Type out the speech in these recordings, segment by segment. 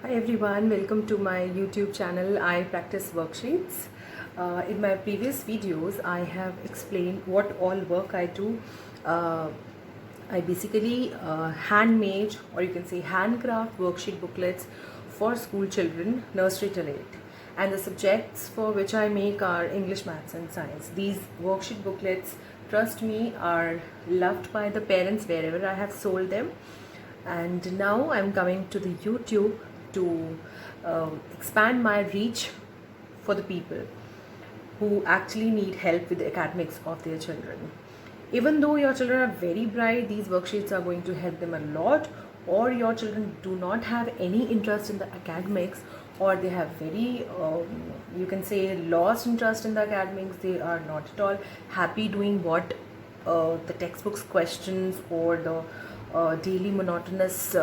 Hi everyone, welcome to my YouTube channel I Practice Worksheets. In my previous videos, I have explained what all work I do. I basically handmade, or you can say handcraft worksheet booklets for school children, nursery till 8. And the subjects for which I make are English, Maths and Science. These worksheet booklets, trust me, are loved by the parents wherever I have sold them. And now I'm coming to the YouTube to expand my reach for the people who actually need help with the academics of their children. Even though your children are very bright, these worksheets are going to help them a lot, or your children do not have any interest in the academics, or they have very you can say lost interest in the academics. They are not at all happy doing what the textbooks questions or the daily monotonous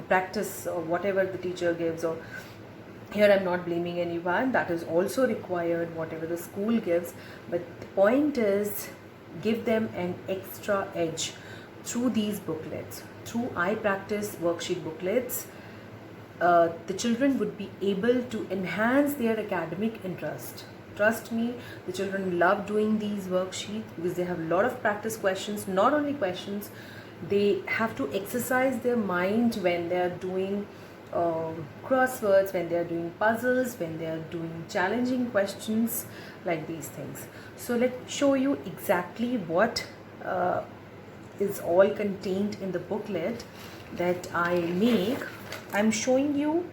practice or whatever the teacher gives. Or here I'm not blaming anyone, that is also required, whatever the school gives, but the point is give them an extra edge through these booklets. Through I Practice worksheet booklets, the children would be able to enhance their academic interest. Trust me, the children love doing these worksheets because they have a lot of practice questions. Not only questions, they have to exercise their mind when they are doing crosswords, when they are doing puzzles, when they are doing challenging questions, like these things. So let's show you exactly what is all contained in the booklet that I make. I'm showing you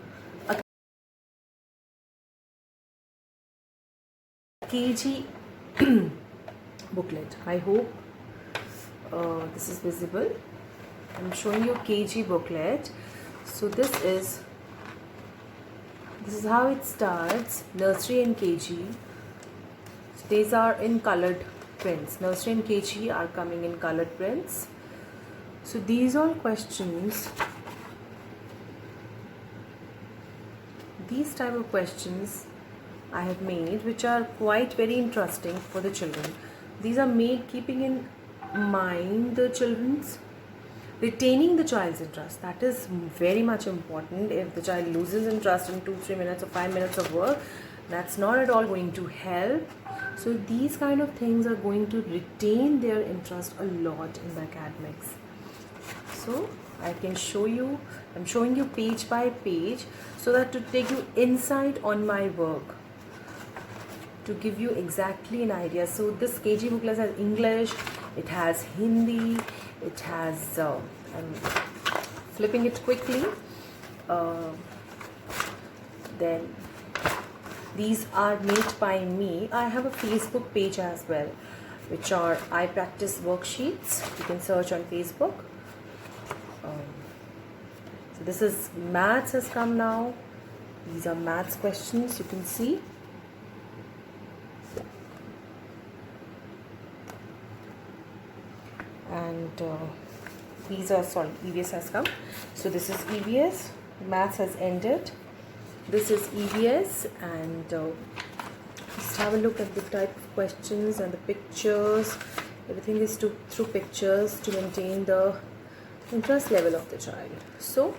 a KG booklet. I hope this is visible. I'm showing you a KG booklet. So this is how it starts. Nursery and KG. So these are in colored prints. Nursery and KG are coming in colored prints. So these all questions, these type of questions I have made, which are quite very interesting for the children. These are made keeping in mind the children's retaining the child's interest. That is very much important. If the child loses interest in 2-3 minutes or 5 minutes of work, that's not at all going to help. So these kind of things are going to retain their interest a lot in the academics. So I can show you, I'm showing you page by page so that to take you insight on my work, to give you exactly an idea. So this KG booklet has English, it has Hindi, it has I'm flipping it quickly. Then these are made by me. I have a Facebook page as well, which are I Practice Worksheets. You can search on Facebook. So this is maths has come now. These are maths questions, you can see. And these are, sorry, EVS has come. So this is EVS, maths has ended. This is EVS, and just have a look at the type of questions and the pictures. Everything is through pictures to maintain the interest level of the child. So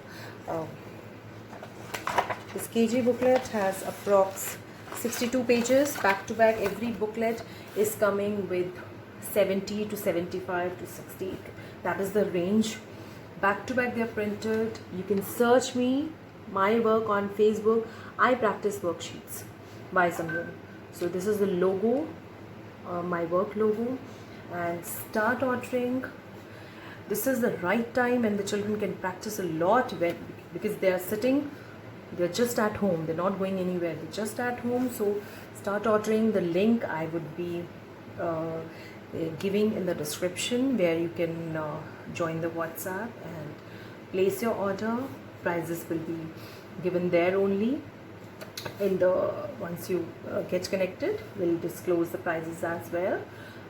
this KG booklet has approx 62 pages back to back. Every booklet is coming with 70 to 75 to 60. That is the range. Back to back they are printed. You can search me, my work on Facebook, I Practice Worksheets by Samyam. So this is the logo, my work logo, and start ordering. This is the right time and the children can practice a lot because they are sitting, they're just at home, they're not going anywhere, they're just at home. So start ordering. The link I would be giving in the description, where you can join the WhatsApp and place your order. Prices will be given there only. In the once you get connected, we'll disclose the prices as well.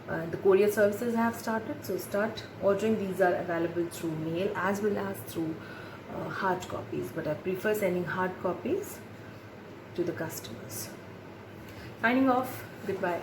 The courier services have started, so start ordering. These are available through mail as well as through hard copies, but I prefer sending hard copies to the customers. Signing off. Goodbye.